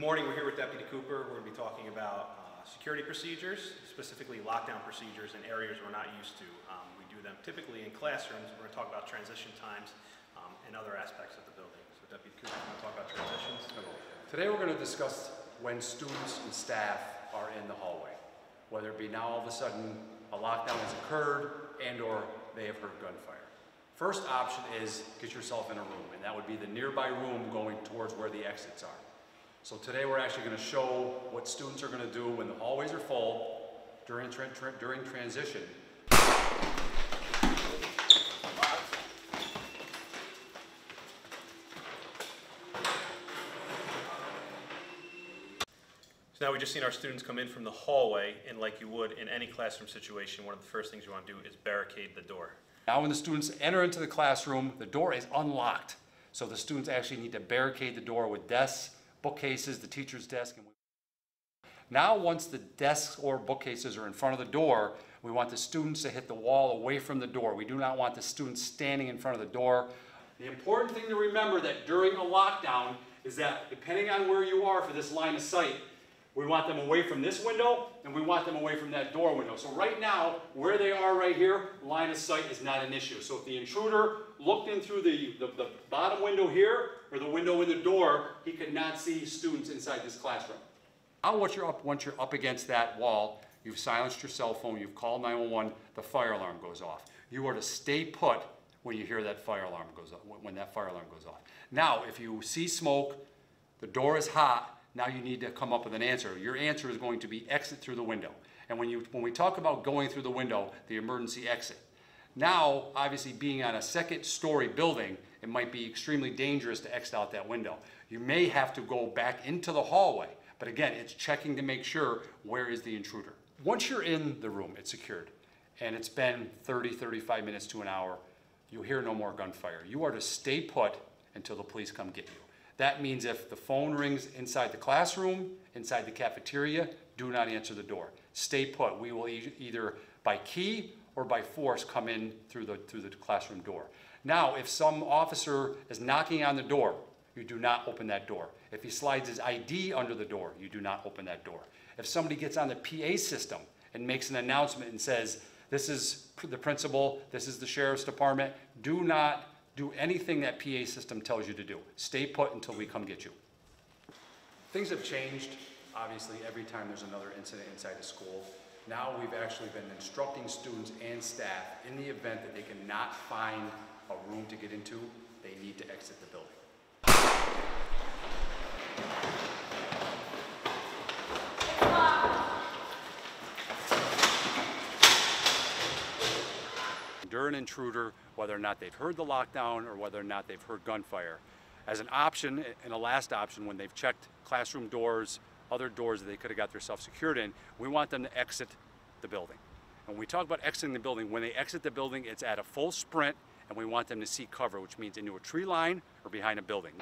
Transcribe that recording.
morning, we're here with Deputy Cooper. We're going to be talking about security procedures, specifically lockdown procedures in areas we're not used to. We do them typically in classrooms. We're going to talk about transition times and other aspects of the building. So Deputy Cooper, you want to talk about transitions? Today we're going to discuss when students and staff are in the hallway, whether it be now all of a sudden a lockdown has occurred and or they have heard gunfire. First option is get yourself in a room, and that would be the nearby room going towards where the exits are. So today we're actually going to show what students are going to do when the hallways are full during transition. So now we've just seen our students come in from the hallway, and like you would in any classroom situation, one of the first things you want to do is barricade the door. Now when the students enter into the classroom, the door is unlocked. So the students actually need to barricade the door with desks, bookcases, the teacher's desk. Now once the desks or bookcases are in front of the door, we want the students to hit the wall away from the door. We do not want the students standing in front of the door. The important thing to remember that during a lockdown is that depending on where you are for this line of sight, we want them away from this window and we want them away from that door window. So right now, where they are right here, line of sight is not an issue. So if the intruder looked in through the bottom window here or the window in the door, he could not see students inside this classroom. Now once you're up against that wall, you've silenced your cell phone, you've called 911, the fire alarm goes off. You are to stay put when you hear that fire alarm goes off, when that fire alarm goes off. Now, if you see smoke, the door is hot, now you need to come up with an answer. Your answer is going to be exit through the window. And when we talk about going through the window, the emergency exit. Now, obviously being on a second-story building, it might be extremely dangerous to exit out that window. You may have to go back into the hallway, but again, it's checking to make sure where is the intruder. Once you're in the room, it's secured, and it's been 30, 35 minutes to an hour, you hear no more gunfire. You are to stay put until the police come get you. That means if the phone rings inside the classroom, inside the cafeteria, do not answer the door. Stay put. We will either by key or by force come in through the classroom door. Now, if some officer is knocking on the door, you do not open that door. If he slides his ID under the door, you do not open that door. If somebody gets on the PA system and makes an announcement and says, this is the principal, this is the sheriff's department, do not do anything that PA system tells you to do. Stay put until we come get you. Things have changed, obviously, every time there's another incident inside the school. Now we've actually been instructing students and staff in the event that they cannot find a room to get into, they need to exit the building. During an intruder, whether or not they've heard the lockdown or whether or not they've heard gunfire, as an option and a last option when they've checked classroom doors, other doors that they could have got themselves secured in, we want them to exit the building. When we talk about exiting the building, when they exit the building, it's at a full sprint, and we want them to seek cover, which means into a tree line or behind a building.